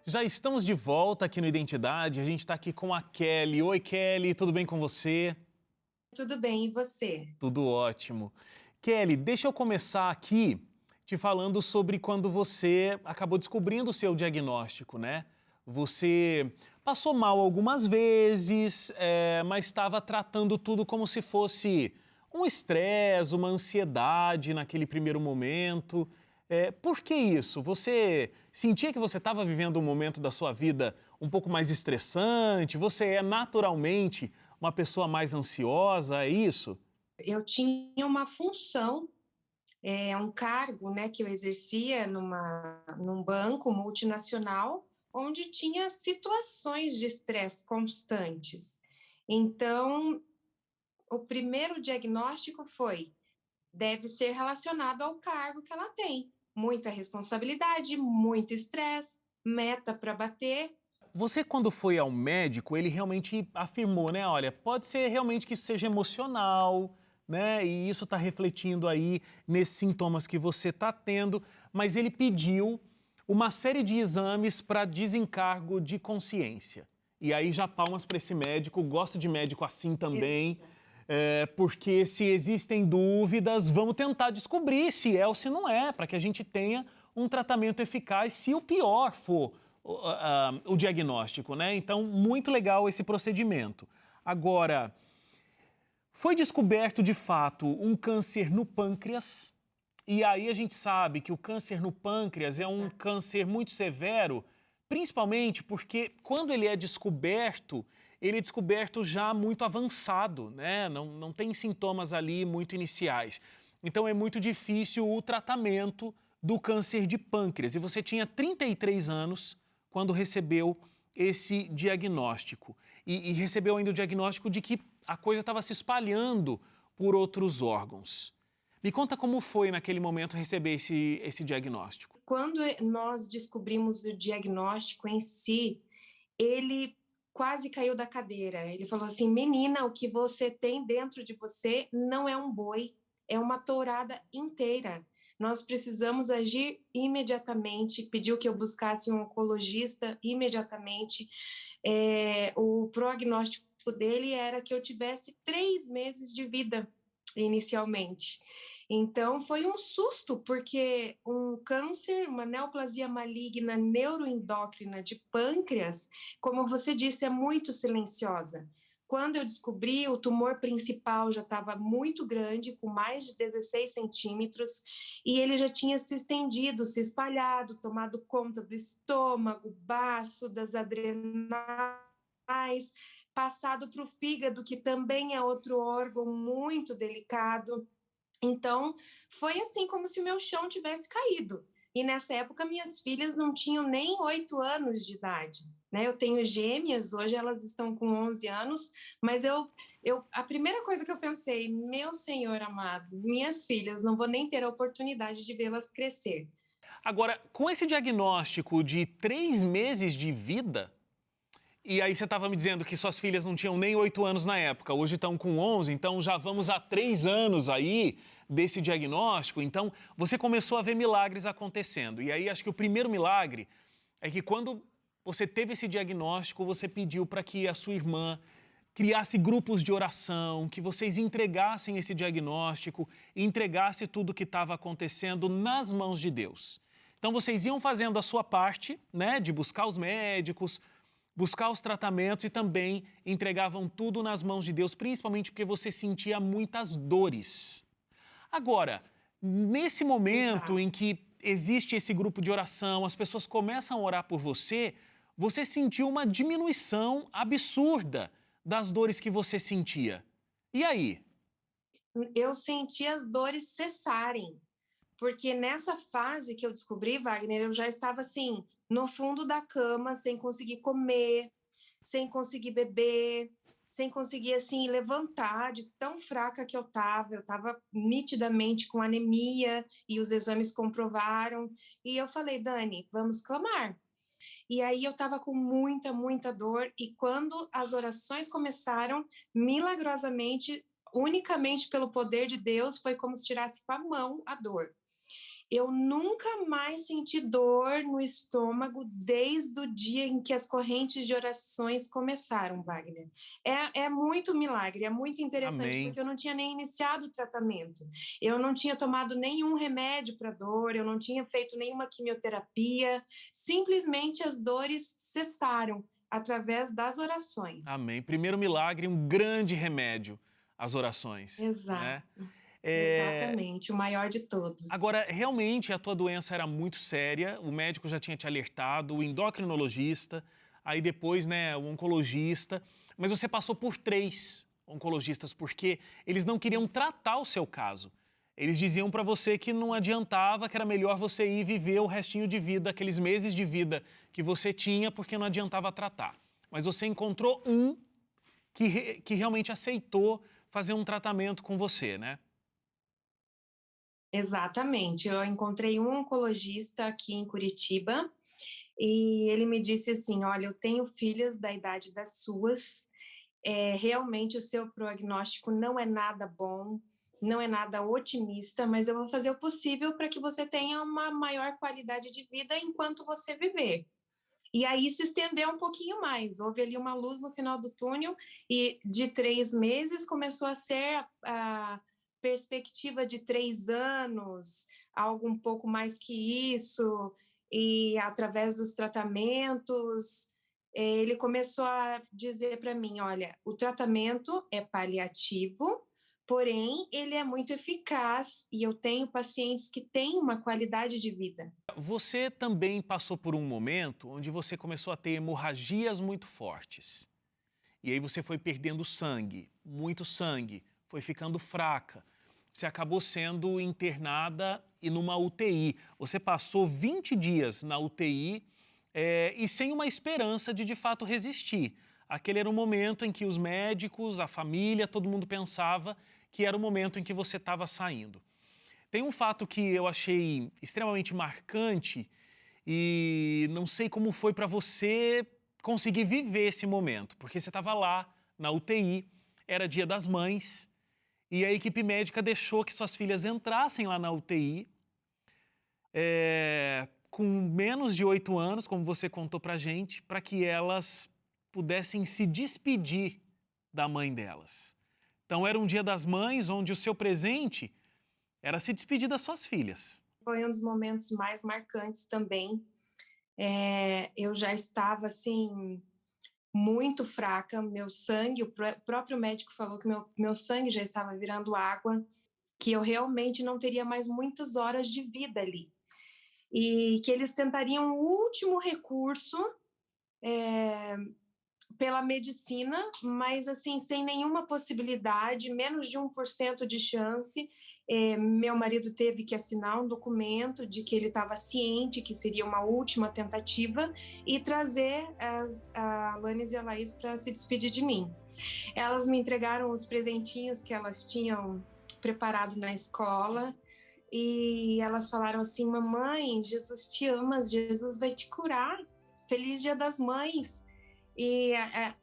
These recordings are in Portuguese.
Já estamos de volta aqui no Identidade. A gente está aqui com a Kelly. Oi, Kelly, tudo bem com você? Tudo bem, e você? Tudo ótimo. Kelly, deixa eu começar aqui te falando sobre quando você acabou descobrindo o seu diagnóstico, né? Você passou mal algumas vezes, mas estava tratando tudo como se fosse um estresse, uma ansiedade naquele primeiro momento. Por que isso? Você sentia que você estava vivendo um momento da sua vida um pouco mais estressante? Você é naturalmente uma pessoa mais ansiosa, é isso? Eu tinha uma função, um cargo, né, que eu exercia num banco multinacional, onde tinha situações de estresse constantes. Então, o primeiro diagnóstico foi: deve ser relacionado ao cargo que ela tem. Muita responsabilidade, muito estresse, meta para bater. Você, quando foi ao médico, ele realmente afirmou, né? Olha, pode ser realmente que isso seja emocional, né? E isso está refletindo aí nesses sintomas que você está tendo, mas ele pediu uma série de exames para desencargo de consciência. E aí já palmas para esse médico, gosto de médico assim também, porque se existem dúvidas, vamos tentar descobrir se é ou se não é, para que a gente tenha um tratamento eficaz, se o pior for o diagnóstico, né? Então, muito legal esse procedimento. Agora, foi descoberto de fato um câncer no pâncreas, e aí a gente sabe que o câncer no pâncreas é um Exato. câncer muito severo, principalmente porque quando ele é descoberto já muito avançado, né? Não tem sintomas ali muito iniciais. Então é muito difícil o tratamento do câncer de pâncreas. E você tinha 33 anos quando recebeu esse diagnóstico. E recebeu ainda o diagnóstico de que a coisa estava se espalhando por outros órgãos. Me conta como foi naquele momento receber esse diagnóstico. Quando nós descobrimos o diagnóstico em si, ele quase caiu da cadeira. Ele falou assim: "Menina, o que você tem dentro de você não é um boi, é uma tourada inteira. Nós precisamos agir imediatamente". Pediu que eu buscasse um oncologista imediatamente. O prognóstico dele era que eu tivesse 3 meses de vida, inicialmente. Então foi um susto, porque um câncer, uma neoplasia maligna neuroendócrina de pâncreas, como você disse, é muito silenciosa. Quando eu descobri, o tumor principal já estava muito grande, com mais de 16 centímetros, e ele já tinha se estendido, se espalhado, tomado conta do estômago, baço, das adrenais, passado para o fígado, que também é outro órgão muito delicado. Então, foi assim como se o meu chão tivesse caído. E nessa época, minhas filhas não tinham nem 8 anos de idade. Né? Eu tenho gêmeas, hoje elas estão com 11 anos, mas a primeira coisa que eu pensei: meu Senhor amado, minhas filhas, não vou nem ter a oportunidade de vê-las crescer. Agora, com esse diagnóstico de 3 meses de vida, e aí você estava me dizendo que suas filhas não tinham nem 8 anos na época, hoje estão com 11, então já vamos a 3 anos aí desse diagnóstico, então você começou a ver milagres acontecendo. E aí acho que o primeiro milagre é que quando você teve esse diagnóstico, você pediu para que a sua irmã criasse grupos de oração, que vocês entregassem esse diagnóstico, e entregasse tudo o que estava acontecendo nas mãos de Deus. Então vocês iam fazendo a sua parte, né, de buscar os médicos, buscar os tratamentos e também entregavam tudo nas mãos de Deus, principalmente porque você sentia muitas dores. Agora, nesse momento Exato. em que existe esse grupo de oração, as pessoas começam a orar por você, você sentiu uma diminuição absurda das dores que você sentia. E aí? Eu senti as dores cessarem. Porque nessa fase que eu descobri, Wagner, eu já estava assim, no fundo da cama, sem conseguir comer, sem conseguir beber, sem conseguir assim levantar de tão fraca que eu estava. Eu estava nitidamente com anemia e os exames comprovaram. E eu falei: Dani, vamos clamar. E aí eu estava com muita, muita dor, e quando as orações começaram, milagrosamente, unicamente pelo poder de Deus, foi como se tirasse com a mão a dor. Eu nunca mais senti dor no estômago desde o dia em que as correntes de orações começaram, Wagner. É muito milagre, é muito interessante, Amém. porque eu não tinha nem iniciado o tratamento, eu não tinha tomado nenhum remédio para dor, eu não tinha feito nenhuma quimioterapia, simplesmente as dores cessaram através das orações. Amém. Primeiro milagre, um grande remédio, as orações, né? Exato, É, exatamente, o maior de todos. Agora, realmente a tua doença era muito séria, o médico já tinha te alertado, o endocrinologista, aí depois, né, o oncologista, mas você passou por 3 oncologistas porque eles não queriam tratar o seu caso. Eles diziam para você que não adiantava, que era melhor você ir viver o restinho de vida, aqueles meses de vida que você tinha, porque não adiantava tratar. Mas você encontrou um que realmente aceitou fazer um tratamento com você, né? Exatamente. Eu encontrei um oncologista aqui em Curitiba e ele me disse assim: olha, eu tenho filhas da idade das suas, realmente o seu prognóstico não é nada bom, não é nada otimista, mas eu vou fazer o possível para que você tenha uma maior qualidade de vida enquanto você viver. E aí se estendeu um pouquinho mais, houve ali uma luz no final do túnel, e de 3 meses começou a ser a perspectiva de 3 anos, algo um pouco mais que isso, e através dos tratamentos, ele começou a dizer para mim: olha, o tratamento é paliativo, porém ele é muito eficaz, e eu tenho pacientes que têm uma qualidade de vida. Você também passou por um momento onde você começou a ter hemorragias muito fortes. E aí você foi perdendo sangue, muito sangue, foi ficando fraca. Você acabou sendo internada e numa UTI. Você passou 20 dias na UTI e sem uma esperança de fato resistir. Aquele era o momento em que os médicos, a família, todo mundo pensava que era o momento em que você estava saindo. Tem um fato que eu achei extremamente marcante e não sei como foi para você conseguir viver esse momento, porque você estava lá na UTI, era Dia das Mães, e a equipe médica deixou que suas filhas entrassem lá na UTI, com menos de 8 anos, como você contou pra gente, para que elas pudessem se despedir da mãe delas. Então era um Dia das Mães onde o seu presente era se despedir das suas filhas. Foi um dos momentos mais marcantes também. Eu já estava assim muito fraca, meu sangue, o próprio médico falou que meu sangue já estava virando água, que eu realmente não teria mais muitas horas de vida ali. E que eles tentariam o último recurso pela medicina, mas assim, sem nenhuma possibilidade, menos de 1% de chance. Meu marido teve que assinar um documento de que ele estava ciente que seria uma última tentativa e trazer a Alanis e a Laís para se despedir de mim. Elas me entregaram os presentinhos que elas tinham preparado na escola e elas falaram assim: mamãe, Jesus te ama, Jesus vai te curar. Feliz Dia das Mães. E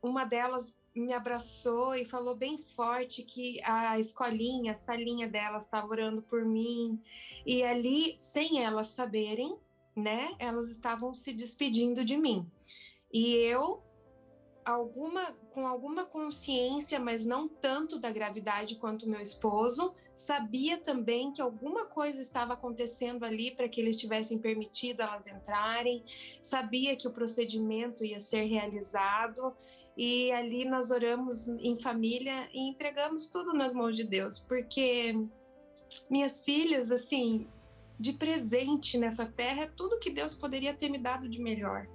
uma delas me abraçou e falou bem forte que a escolinha, a salinha delas estava orando por mim. E ali, sem elas saberem, né, elas estavam se despedindo de mim. E eu, com alguma consciência, mas não tanto da gravidade quanto meu esposo, sabia também que alguma coisa estava acontecendo ali para que eles tivessem permitido elas entrarem, sabia que o procedimento ia ser realizado, e ali nós oramos em família e entregamos tudo nas mãos de Deus, porque minhas filhas, assim, de presente nessa terra, é tudo que Deus poderia ter me dado de melhor.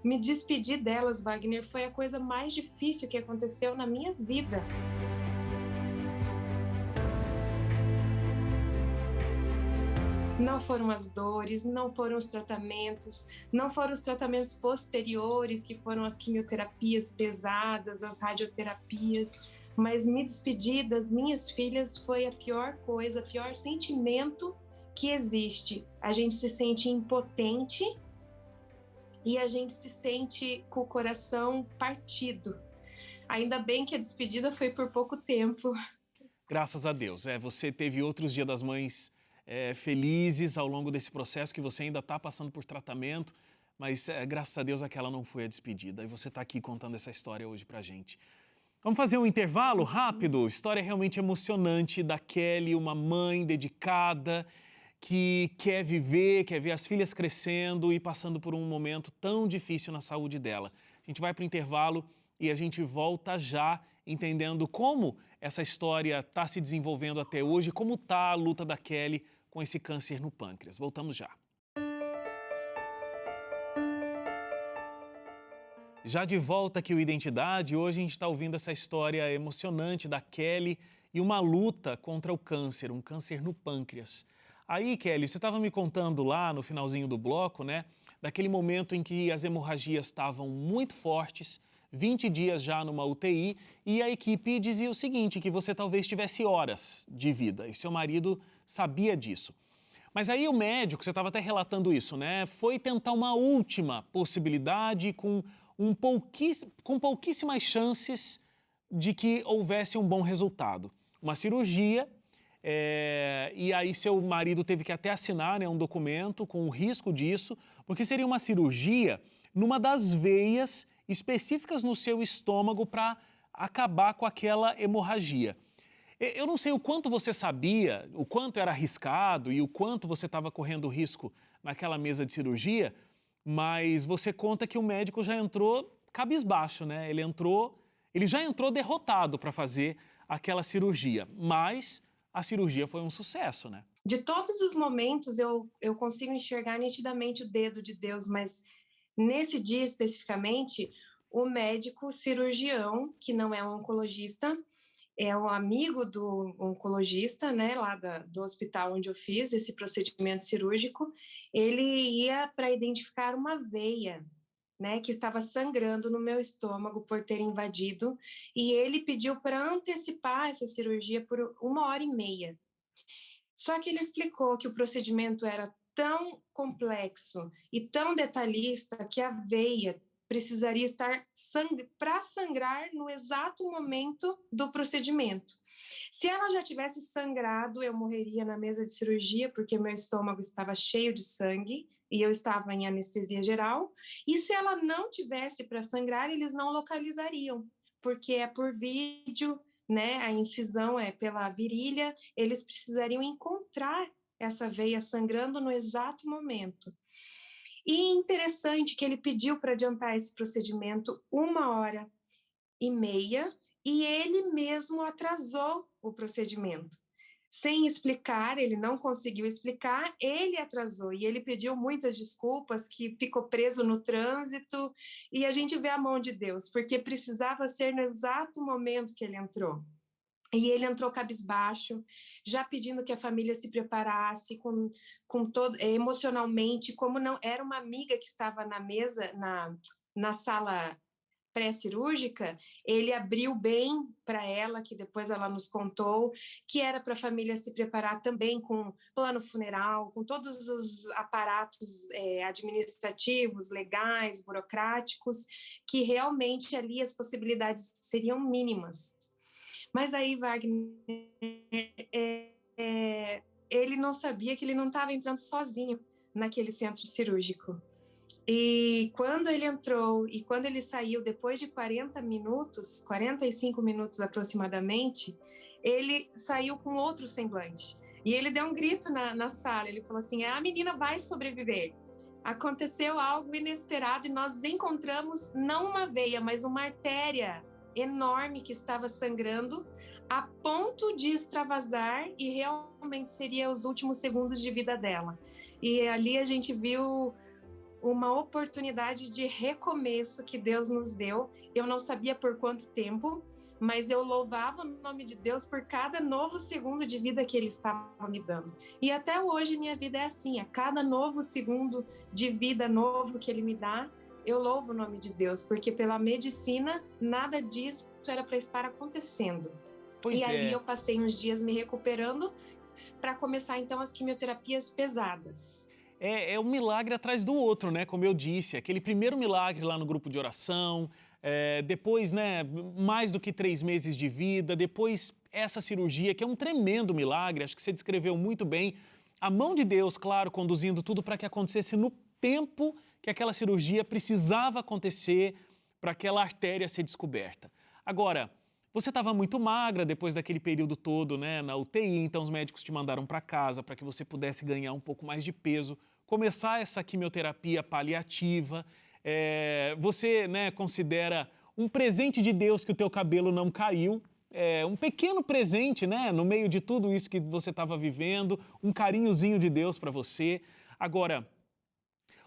Me despedir delas, Wagner, foi a coisa mais difícil que aconteceu na minha vida. Não foram as dores, não foram os tratamentos, não foram os tratamentos posteriores, que foram as quimioterapias pesadas, as radioterapias, mas me despedir das minhas filhas foi a pior coisa, o pior sentimento que existe. A gente se sente impotente e a gente se sente com o coração partido. Ainda bem que a despedida foi por pouco tempo. Graças a Deus. Você teve outros Dia das Mães felizes ao longo desse processo, que você ainda está passando por tratamento, mas graças a Deus aquela não foi a despedida. E você está aqui contando essa história hoje pra gente. Vamos fazer um intervalo rápido? História realmente emocionante da Kelly, uma mãe dedicada, que quer viver, quer ver as filhas crescendo e passando por um momento tão difícil na saúde dela. A gente vai para o intervalo e a gente volta já entendendo como essa história está se desenvolvendo até hoje, como está a luta da Kelly com esse câncer no pâncreas. Voltamos já. Já de volta aqui o Identidade, hoje a gente está ouvindo essa história emocionante da Kelly e uma luta contra o câncer, um câncer no pâncreas. Aí, Kelly, você estava me contando lá no finalzinho do bloco, né, daquele momento em que as hemorragias estavam muito fortes, 20 dias já numa UTI, e a equipe dizia o seguinte, que você talvez tivesse horas de vida, e seu marido sabia disso. Mas aí o médico, você estava até relatando isso, né, foi tentar uma última possibilidade com pouquíssimas chances de que houvesse um bom resultado. Uma cirurgia. E aí seu marido teve que até assinar, né, um documento com o risco disso, porque seria uma cirurgia numa das veias específicas no seu estômago para acabar com aquela hemorragia. Eu não sei o quanto você sabia, o quanto era arriscado e o quanto você estava correndo risco naquela mesa de cirurgia, mas você conta que o médico já entrou cabisbaixo, né? Ele já entrou derrotado para fazer aquela cirurgia, mas a cirurgia foi um sucesso, né? De todos os momentos, eu consigo enxergar nitidamente o dedo de Deus, mas nesse dia especificamente, o médico cirurgião, que não é um oncologista, é um amigo do oncologista, né, lá do hospital onde eu fiz esse procedimento cirúrgico, ele ia para identificar uma veia, né, que estava sangrando no meu estômago por ter invadido, e ele pediu para antecipar essa cirurgia por 1h30. Só que ele explicou que o procedimento era tão complexo e tão detalhista que a veia precisaria estar para sangrar no exato momento do procedimento. Se ela já tivesse sangrado, eu morreria na mesa de cirurgia, porque meu estômago estava cheio de sangue e eu estava em anestesia geral. E se ela não tivesse para sangrar, eles não localizariam, porque é por vídeo, né? A incisão é pela virilha, eles precisariam encontrar essa veia sangrando no exato momento. E interessante que ele pediu para adiantar esse procedimento 1h30 e ele mesmo atrasou o procedimento. Sem explicar, ele não conseguiu explicar, ele atrasou e ele pediu muitas desculpas, que ficou preso no trânsito, e a gente vê a mão de Deus, porque precisava ser no exato momento que ele entrou. E ele entrou cabisbaixo, já pedindo que a família se preparasse emocionalmente, como não era uma amiga que estava na mesa, na sala pré-cirúrgica, ele abriu bem para ela, que depois ela nos contou, que era para a família se preparar também com plano funeral, com todos os aparatos administrativos, legais, burocráticos, que realmente ali as possibilidades seriam mínimas. Mas aí, Wagner, ele não sabia que ele não estava entrando sozinho naquele centro cirúrgico. E quando ele entrou e quando ele saiu, depois de 45 minutos aproximadamente, ele saiu com outro semblante. E ele deu um grito na sala, ele falou assim, a menina vai sobreviver. Aconteceu algo inesperado e nós encontramos não uma veia, mas uma artéria enorme que estava sangrando a ponto de extravasar e realmente seria os últimos segundos de vida dela. E ali a gente viu uma oportunidade de recomeço que Deus nos deu. Eu não sabia por quanto tempo, mas eu louvava o nome de Deus por cada novo segundo de vida que Ele estava me dando. E até hoje minha vida é assim, a cada novo segundo de vida novo que Ele me dá, eu louvo o nome de Deus, porque pela medicina, nada disso era para estar acontecendo. Ali eu passei uns dias me recuperando para começar, então, as quimioterapias pesadas. É um milagre atrás do outro, né? Como eu disse, aquele primeiro milagre lá no grupo de oração, depois, né, mais do que 3 meses de vida, depois essa cirurgia, que é um tremendo milagre, acho que você descreveu muito bem a mão de Deus, claro, conduzindo tudo para que acontecesse no tempo que aquela cirurgia precisava acontecer para aquela artéria ser descoberta. Agora, você estava muito magra depois daquele período todo, né, na UTI, então os médicos te mandaram para casa para que você pudesse ganhar um pouco mais de peso, começar essa quimioterapia paliativa. Você, né, considera um presente de Deus que o teu cabelo não caiu, um pequeno presente, né, no meio de tudo isso que você estava vivendo, um carinhozinho de Deus para você. Agora,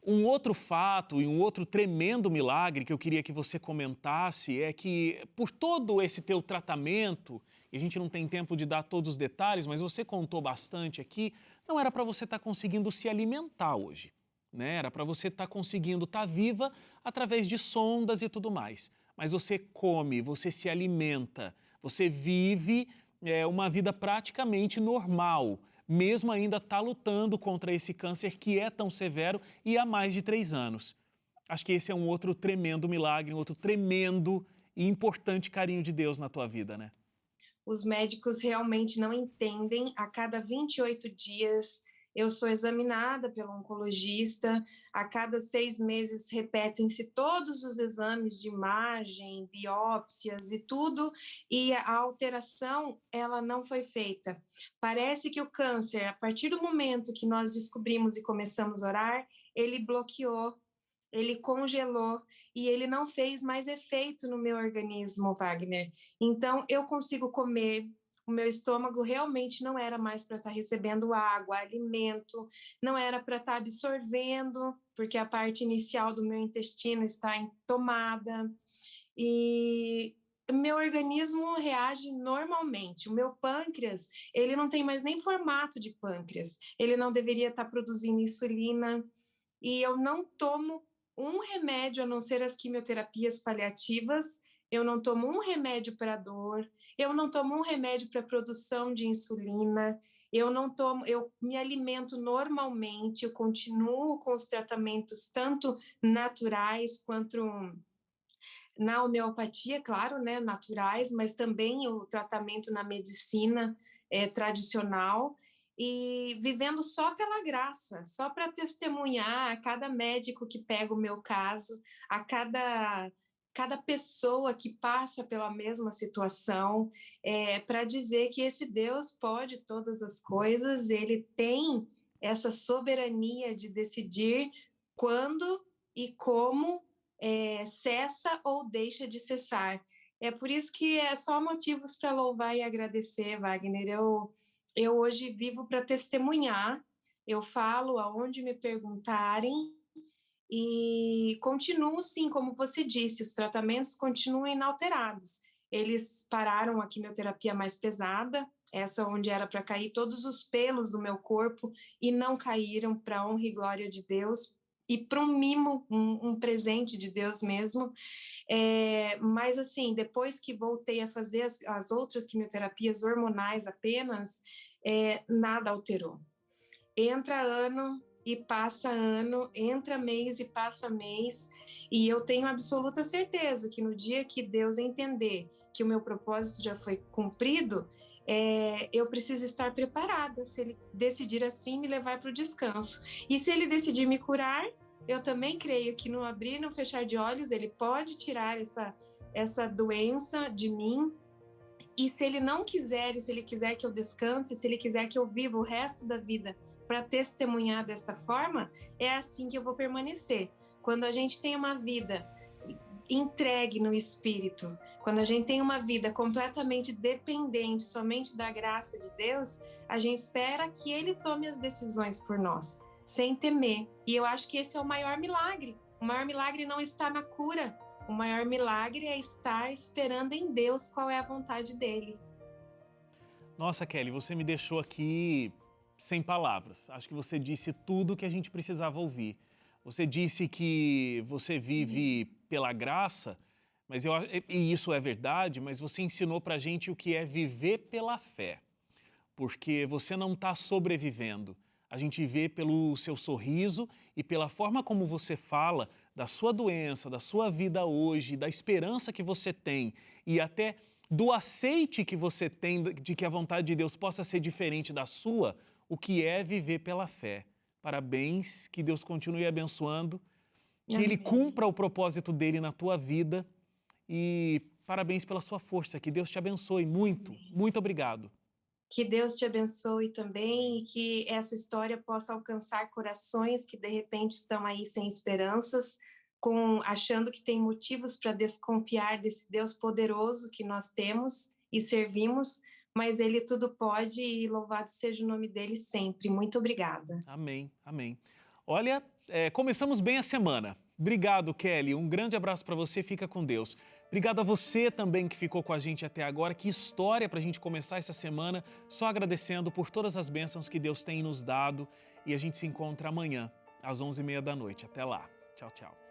um outro fato e um outro tremendo milagre que eu queria que você comentasse é que, por todo esse teu tratamento, e a gente não tem tempo de dar todos os detalhes, mas você contou bastante aqui, não era para você estar conseguindo se alimentar hoje, né? Era para você estar conseguindo estar viva através de sondas e tudo mais. Mas você come, você se alimenta, você vive uma vida praticamente normal, mesmo ainda está lutando contra esse câncer que é tão severo e há mais de 3 anos. Acho que esse é um outro tremendo milagre, um outro tremendo e importante carinho de Deus na tua vida, né? Os médicos realmente não entendem. A cada 28 dias eu sou examinada pelo oncologista, a cada 6 meses repetem-se todos os exames de imagem, biópsias e tudo, e a alteração ela não foi feita. Parece que o câncer, a partir do momento que nós descobrimos e começamos a orar, ele bloqueou, ele congelou e ele não fez mais efeito no meu organismo, Wagner. Então, eu consigo comer, o meu estômago realmente não era mais para estar recebendo água, alimento, não era para estar absorvendo, porque a parte inicial do meu intestino está entomada. E meu organismo reage normalmente. O meu pâncreas, ele não tem mais nem formato de pâncreas. Ele não deveria estar produzindo insulina. E eu não tomo um remédio, a não ser as quimioterapias paliativas, eu não tomo um remédio para dor, eu não tomo um remédio para produção de insulina, eu me alimento normalmente, eu continuo com os tratamentos tanto naturais quanto na homeopatia, claro, né, naturais, mas também o tratamento na medicina tradicional, e vivendo só pela graça, só para testemunhar a cada médico que pega o meu caso, a cada pessoa que passa pela mesma situação, para dizer que esse Deus pode todas as coisas, ele tem essa soberania de decidir quando e como cessa ou deixa de cessar. É por isso que é só motivos para louvar e agradecer, Wagner. Eu hoje vivo para testemunhar, eu falo aonde me perguntarem e continuo, sim, como você disse, os tratamentos continuam inalterados. Eles pararam a quimioterapia mais pesada, essa onde era para cair todos os pelos do meu corpo, e não caíram, para honra e glória de Deus, e para um mimo, um presente de Deus mesmo. Mas, assim, depois que voltei a fazer as outras quimioterapias hormonais apenas, nada alterou. Entra ano e passa ano, entra mês e passa mês, e eu tenho absoluta certeza que no dia que Deus entender que o meu propósito já foi cumprido, eu preciso estar preparada, se Ele decidir assim me levar para o descanso. E se Ele decidir me curar, eu também creio que no abrir e no fechar de olhos, Ele pode tirar essa doença de mim. E se Ele não quiser, e se Ele quiser que eu descanse, se Ele quiser que eu viva o resto da vida para testemunhar desta forma, é assim que eu vou permanecer. Quando a gente tem uma vida entregue no Espírito, quando a gente tem uma vida completamente dependente somente da graça de Deus, a gente espera que Ele tome as decisões por nós, sem temer. E eu acho que esse é o maior milagre. O maior milagre não está na cura. O maior milagre é estar esperando em Deus qual é a vontade dEle. Nossa, Kelly, você me deixou aqui sem palavras. Acho que você disse tudo o que a gente precisava ouvir. Você disse que você vive pela graça, e isso é verdade, mas você ensinou pra gente o que é viver pela fé. Porque você não está sobrevivendo. A gente vê pelo seu sorriso e pela forma como você fala da sua doença, da sua vida hoje, da esperança que você tem e até do aceite que você tem de que a vontade de Deus possa ser diferente da sua, o que é viver pela fé. Parabéns, que Deus continue abençoando, que Ele Amém. cumpra o propósito dele na tua vida e parabéns pela sua força, que Deus te abençoe muito. Muito obrigado. Que Deus te abençoe também e que essa história possa alcançar corações que de repente estão aí sem esperanças, achando que tem motivos para desconfiar desse Deus poderoso que nós temos e servimos, mas Ele tudo pode e louvado seja o nome dele sempre. Muito obrigada. Amém, amém. Olha, começamos bem a semana. Obrigado, Kelly. Um grande abraço para você. Fica com Deus. Obrigado a você também que ficou com a gente até agora. Que história para a gente começar essa semana. Só agradecendo por todas as bênçãos que Deus tem nos dado. E a gente se encontra amanhã, às 11h30 da noite. Até lá. Tchau, tchau.